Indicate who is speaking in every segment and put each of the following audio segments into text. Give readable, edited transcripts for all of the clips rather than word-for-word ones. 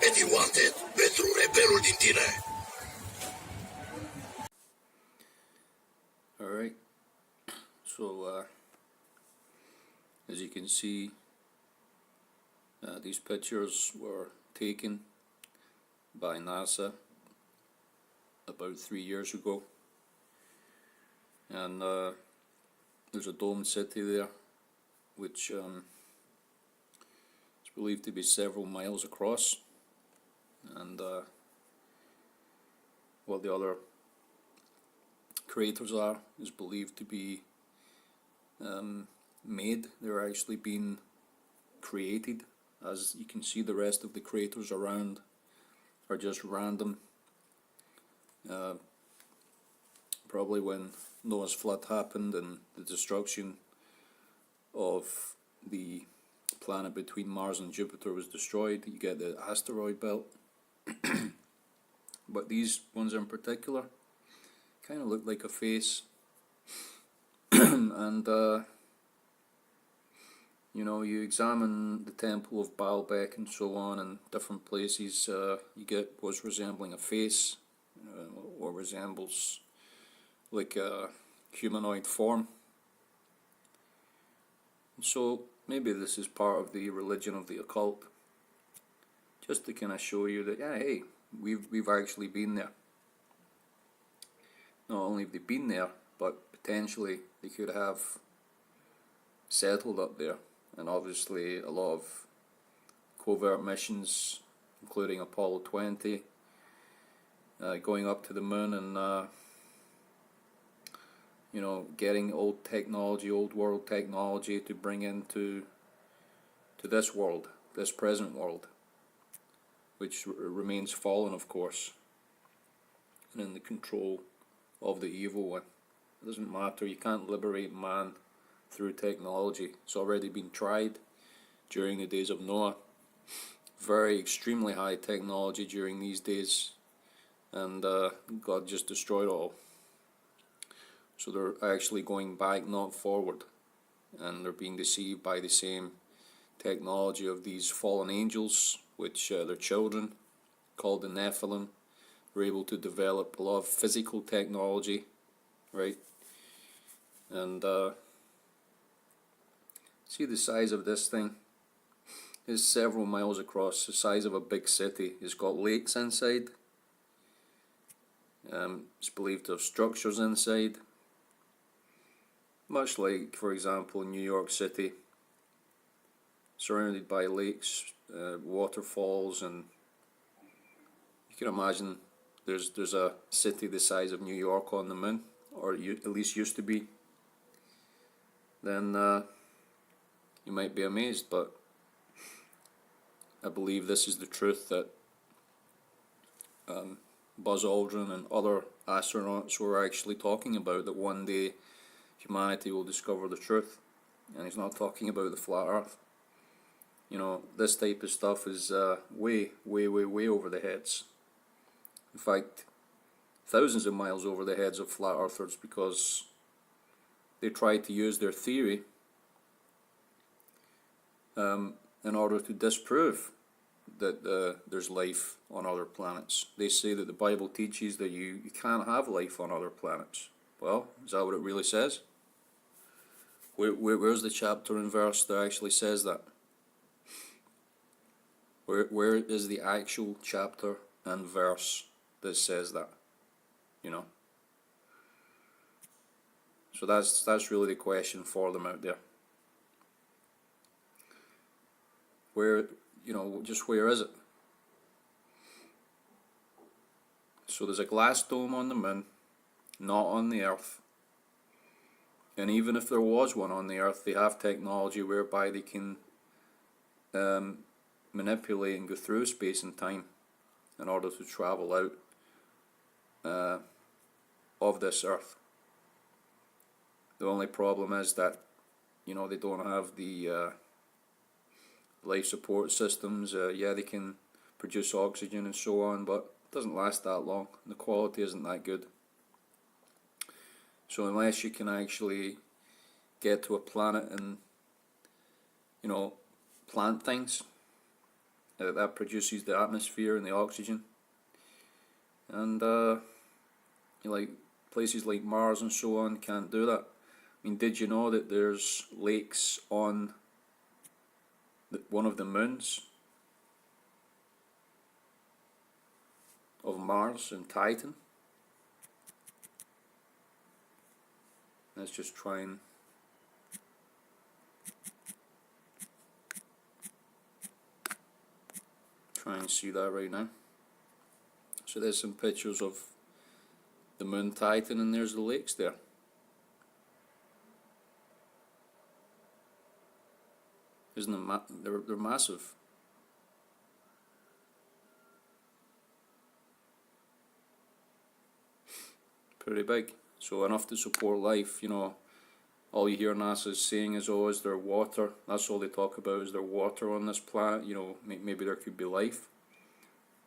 Speaker 1: E di wanted, pentru rebelul din tine.
Speaker 2: Alright, so as you can see, these pictures were taken by NASA about 3 years ago, and there's a domed city there which is believed to be several miles across, and what the other craters are is believed to be made. They're actually being created. As you can see, the rest of the craters around are just random. Probably when Noah's flood happened and the destruction of the planet between Mars and Jupiter was destroyed, you get the asteroid belt. But these ones in particular kind of look like a face. And you know, you examine the temple of Baalbek and so on, and different places, you get what's resembling a face, or resembles like a humanoid form. So maybe this is part of the religion of the occult, just to kind of show you that, yeah, hey, we've actually been there. Not only have they been there, but potentially they could have settled up there. And obviously a lot of covert missions, including Apollo 20, going up to the moon and you know, getting old technology, old world technology to bring into this world, this present world, which remains fallen, of course, and in the control of the evil one. It doesn't matter, you can't liberate man through technology. It's already been tried during the days of Noah. Very extremely high technology during these days, and God just destroyed it all. So they're actually going back, not forward, and they're being deceived by the same technology of these fallen angels, which their children, called the Nephilim, were able to develop a lot of physical technology, right? And see the size of this thing? It's several miles across, the size of a big city. It's got lakes inside. It's believed to have structures inside, much like, for example, New York City, surrounded by lakes, waterfalls, and you can imagine there's a city the size of New York on the moon, or at least used to be. Then you might be amazed, but I believe this is the truth that Buzz Aldrin and other astronauts were actually talking about, that one day humanity will discover the truth. And he's not talking about the flat earth. You know, this type of stuff is way over the heads. In fact, thousands of miles over the heads of flat earthers, because they try to use their theory in order to disprove that there's life on other planets. They say that the Bible teaches that you can't have life on other planets. Well, is that what it really says? Where's the chapter and verse that actually says that? Where is the actual chapter and verse that says that? You know? So that's really the question for them out there. Where, you know, just where is it? So there's a glass dome on the moon, not on the Earth. And even if there was one on the Earth, they have technology whereby they can manipulate and go through space and time in order to travel out of this Earth. The only problem is that, you know, they don't have the life support systems. Yeah, they can produce oxygen and so on, but it doesn't last that long. The quality isn't that good. So unless you can actually get to a planet and, you know, plant things, that produces the atmosphere and the oxygen. And like places like Mars and so on can't do that. I mean, did you know that there's lakes on one of the moons of Mars and Titan? Let's just try and see that right now. So there's some pictures of the moon Titan, and there's the lakes there. Isn't it they're massive. Pretty big. So enough to support life, you know. All you hear NASA saying is, oh, is there water? That's all they talk about, is there water on this planet? You know, maybe there could be life.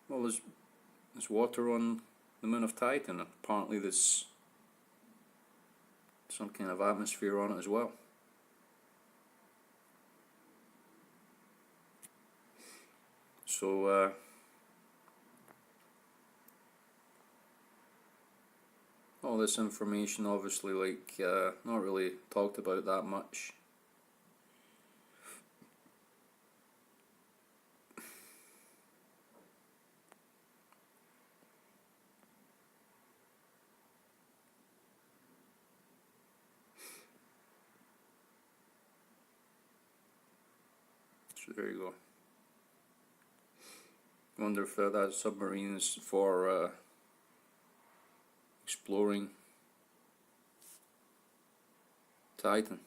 Speaker 2: Well, there's water on the moon of Titan. Apparently there's some kind of atmosphere on it as well. So, all this information obviously not really talked about that much. So there you go. Wonder if that submarine is for exploring Titan.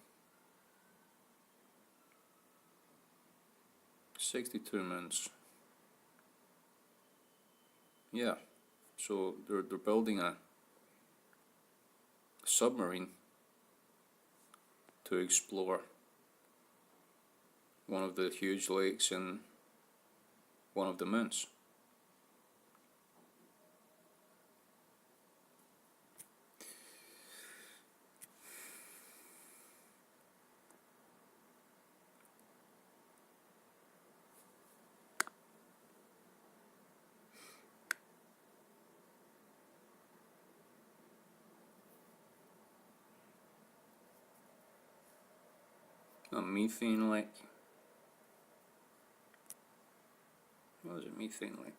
Speaker 2: 62 moons. Yeah, so they're building a submarine to explore one of the huge lakes in one of the moons. A methane lake. What is a methane lake?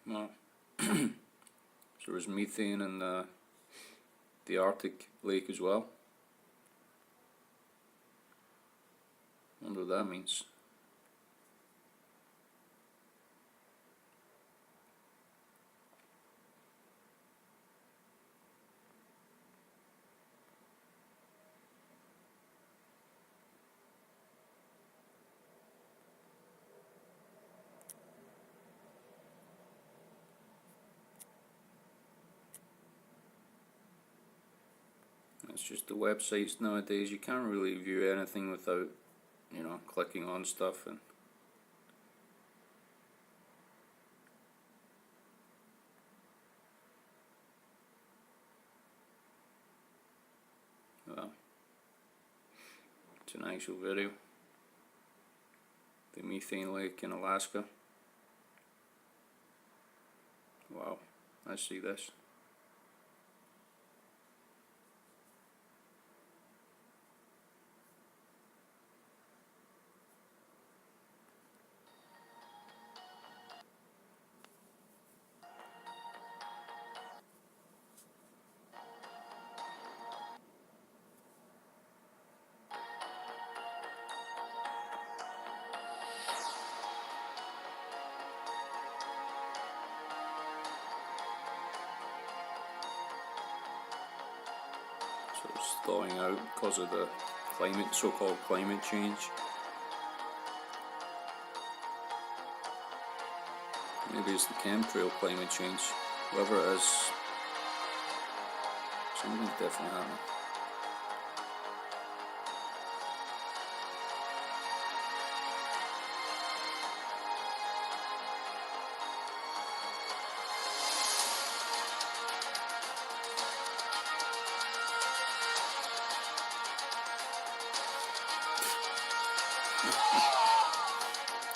Speaker 2: Well, so there's methane in the Arctic lake as well. Wonder what that means. It's just the websites nowadays, you can't really view anything without, you know, clicking on stuff. And well, it's an actual video. The methane lake in Alaska. Wow, I see this. So it's thawing out because of the climate, so-called climate change. Maybe it's the chemtrail climate change. Whoever it is, something's definitely happening.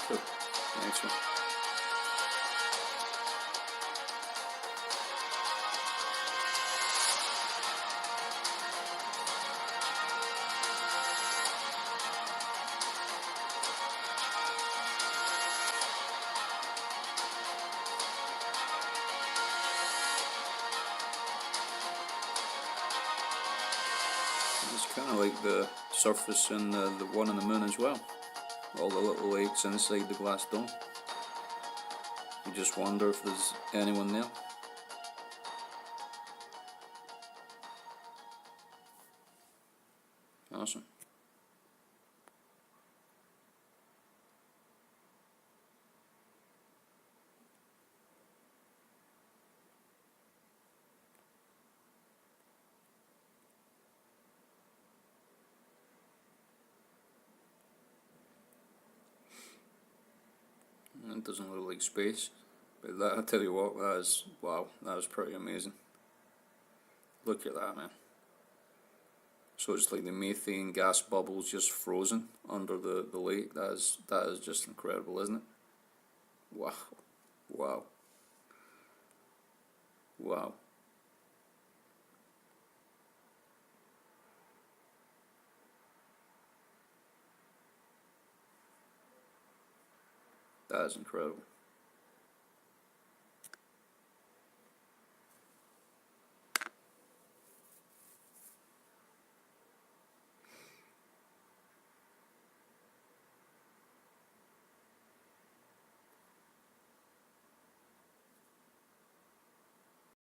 Speaker 2: Cool. Next one. It's kind of like the surface in the one on the moon as well. All the little lakes inside the glass dome. You just wonder if there's anyone there. Awesome. It doesn't look like space, but that, I tell you what, that is, wow, that is pretty amazing. Look at that, man. So it's like the methane gas bubbles just frozen under the lake. That is just incredible, isn't it? Wow. Wow. Wow. That is incredible.